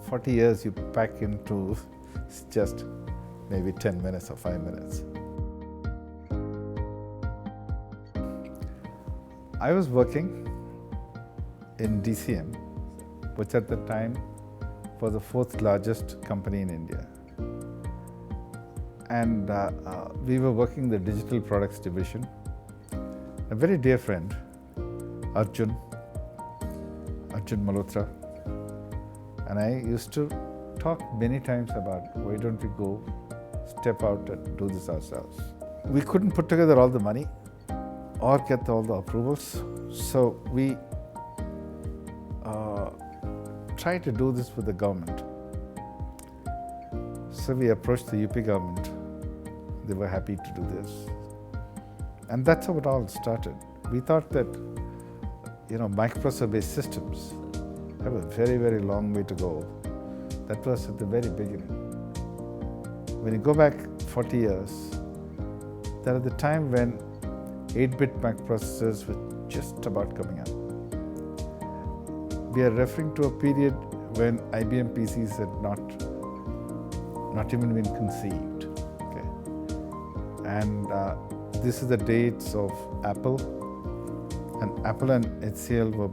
40 years you pack into just maybe 10 minutes or 5 minutes. I was working in DCM, which at the time was the fourth largest company in India. And we were working the digital products division. A very dear friend, Arjun Malhotra, and I used to talk many times about why don't we go step out and do this ourselves. We couldn't put together all the money or get all the approvals, so we tried to do this with the government. So we approached the UP government. They were happy to do this. And that's how it all started. We thought that, microprocessor-based systems have a very, very long way to go. That was at the very beginning. When you go back 40 years, that at the time when 8-bit microprocessors were just about coming up. We are referring to a period when IBM PCs had not even been conceived. Okay? And this is the dates of Apple. And Apple and HCL were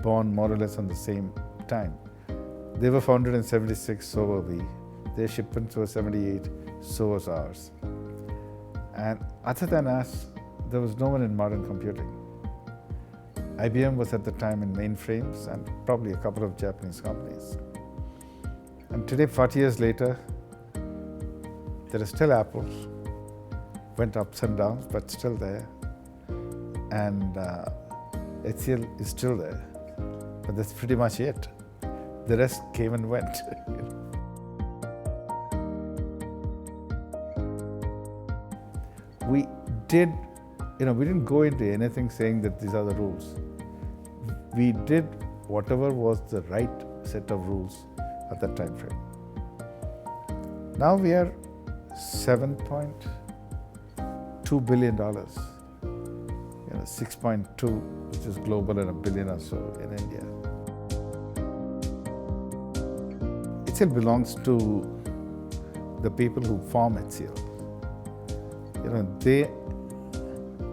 born more or less on the same time. They were founded in 76, so were we. Their shipments were 78, so was ours. And other than us, there was no one in modern computing. IBM was at the time in mainframes and probably a couple of Japanese companies. And today, 40 years later, there is still Apple. Went ups and downs, but still there. And HCL is still there. But that's pretty much it. The rest came and went. We didn't go into anything saying that these are the rules. We did whatever was the right set of rules at that time frame. Now we are $7.2 billion, 6.2, which is global, and $1 billion or so in India. HCL belongs to the people who form HCL. They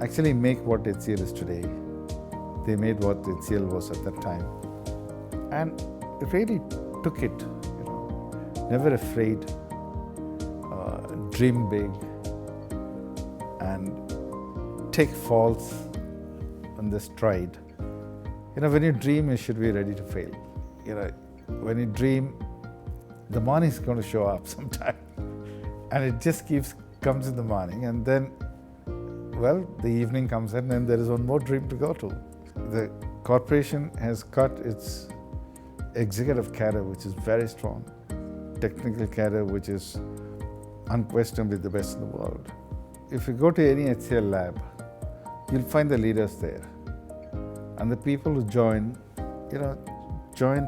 actually make what HCL is today. They made what HCL was at that time. And really took it, never afraid, dream big, and take faults on the stride. When you dream, you should be ready to fail. When you dream, the morning is going to show up sometime. And it just comes in the morning, and then, the evening comes in and there is one more dream to go to. The corporation has got its executive cadre, which is very strong, technical cadre, which is unquestionably the best in the world. If you go to any HCL lab, you'll find the leaders there. And the people who join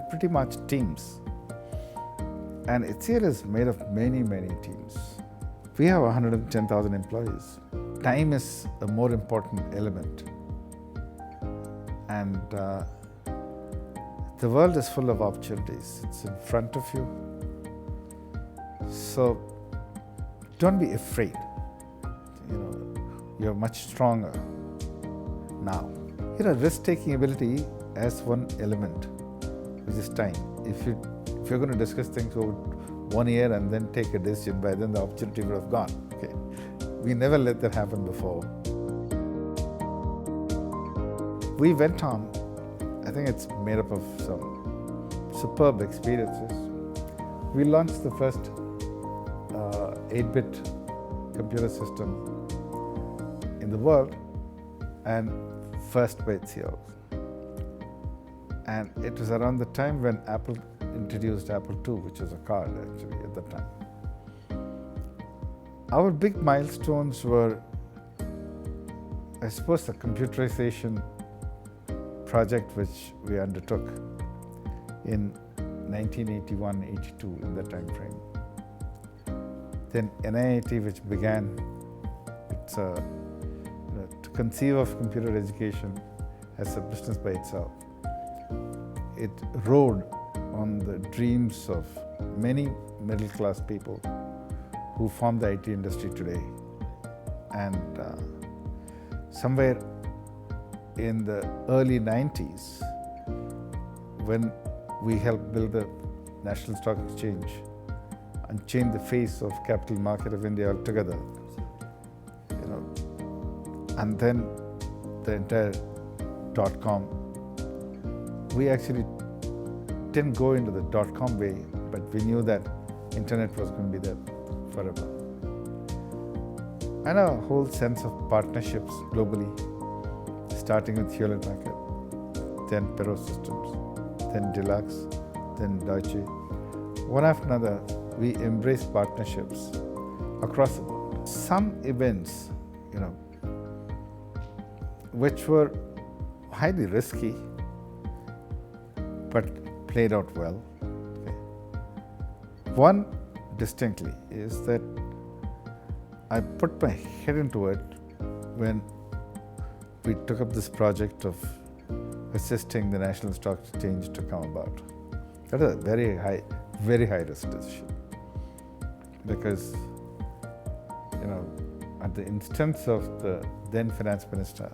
pretty much teams. And HCL is made of many, many teams. We have 110,000 employees. Time is a more important element. And the world is full of opportunities. It's in front of you. So don't be afraid. You're much stronger now. Risk-taking ability has one element, which is time. If you're going to discuss things over 1 year and then take a decision, by then the opportunity would have gone. Okay. We never let that happen before. We went on, I think it's made up of some superb experiences. We launched the first 8-bit computer system in the world, and first by HCL. And it was around the time when Apple introduced Apple II, which was a card actually at that time. Our big milestones were, I suppose, the computerization project which we undertook in 1981-82, in that time frame. Then NIIT, which began to conceive of computer education as a business by itself. It rode on the dreams of many middle-class people who form the IT industry today. And somewhere in the early 90s, when we helped build the National Stock Exchange and change the face of capital market of India altogether, and then the entire .com. We actually didn't go into the .com way, but we knew that internet was going to be there forever. And a whole sense of partnerships globally, starting with Hewlett Packard, then Perot Systems, then Deluxe, then Deutsche. One after another, we embraced partnerships across the world. Some events, which were highly risky, but played out well. Okay. One distinctly is that I put my head into it when we took up this project of assisting the National Stock Exchange to come about. That was a very high risk decision, because at the instance of the then Finance Minister,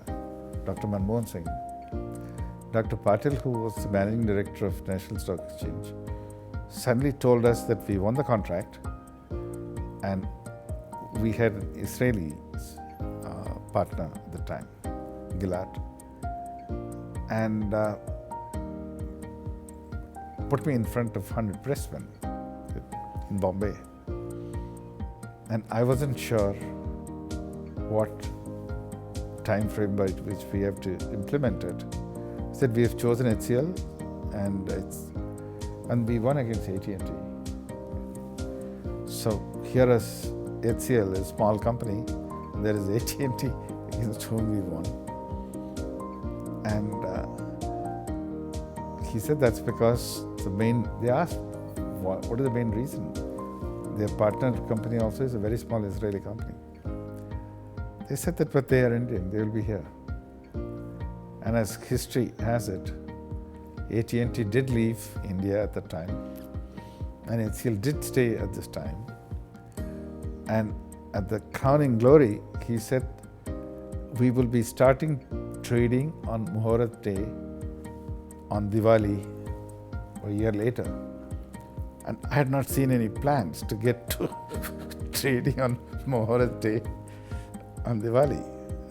Dr. Manmohan Singh, Dr. Patil, who was the Managing Director of National Stock Exchange, suddenly told us that we won the contract, and we had an Israeli partner at the time, Gilad, and put me in front of 100 pressmen in Bombay. And I wasn't sure what time frame by which we have to implement it. He said, we have chosen HCL, and we won against AT&T. So here is HCL, a small company, and there is AT&T against whom we won. And he said that's because they asked, what is the main reason? Their partner company also is a very small Israeli company. They said that, but they are Indian, they will be here. And as history has it, AT&T did leave India at the time, and HCL did stay at this time. And at the crowning glory, he said, we will be starting trading on Muhurat Day on Diwali a year later. And I had not seen any plans to get to trading on Muhurat Day on Diwali.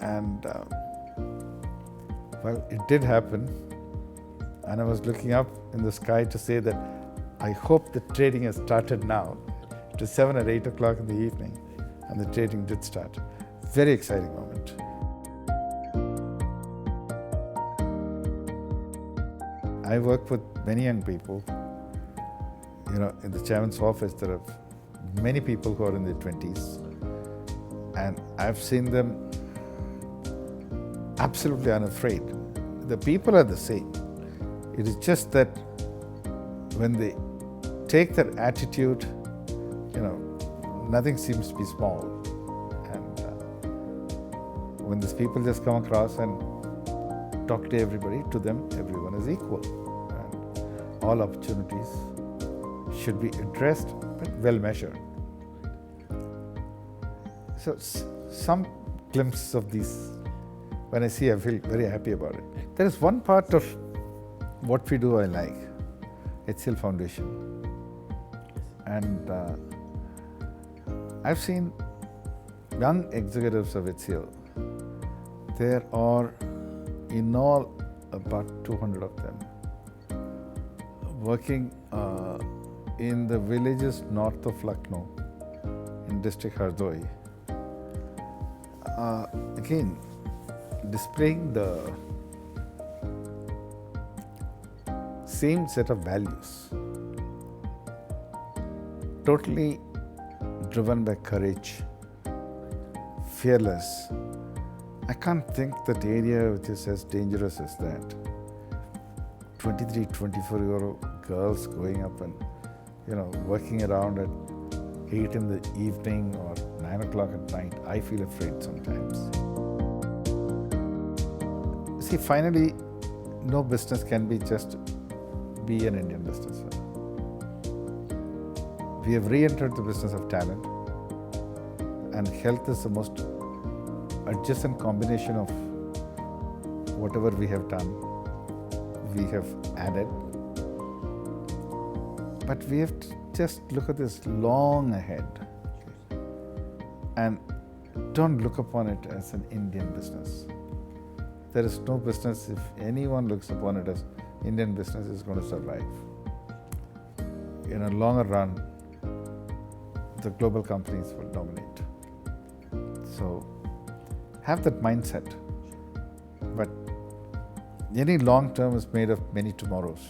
And it did happen. And I was looking up in the sky to say that I hope the trading has started now. It was 7 or 8 o'clock in the evening, and the trading did start. Very exciting moment. I work with many young people. In the chairman's office, there are many people who are in their 20s, and I've seen them absolutely unafraid. The people are the same. It is just that when they take that attitude, nothing seems to be small. And when these people just come across and talk to everybody, to them, everyone is equal. And all opportunities should be addressed, but well measured. So some glimpses of these, when I see, I feel very happy about it. There is one part of what we do I like, HCL Foundation. And I've seen young executives of HCL. There are in all about 200 of them working in the villages north of Lucknow in district Hardoi. Again, displaying the same set of values, totally driven by courage, fearless. I can't think that area which is as dangerous as that. 23, 24-year-old girls going up and, working around at 8 in the evening or 9 o'clock at night. I feel afraid sometimes. See, finally, no business can be just be an Indian business. We have re-entered the business of talent, and health is the most adjacent combination of whatever we have done, we have added. But we have to just look at this long ahead, and don't look upon it as an Indian business. There is no business, if anyone looks upon it as Indian business, is going to survive. In a longer run, the global companies will dominate. So have that mindset. But any long term is made of many tomorrows.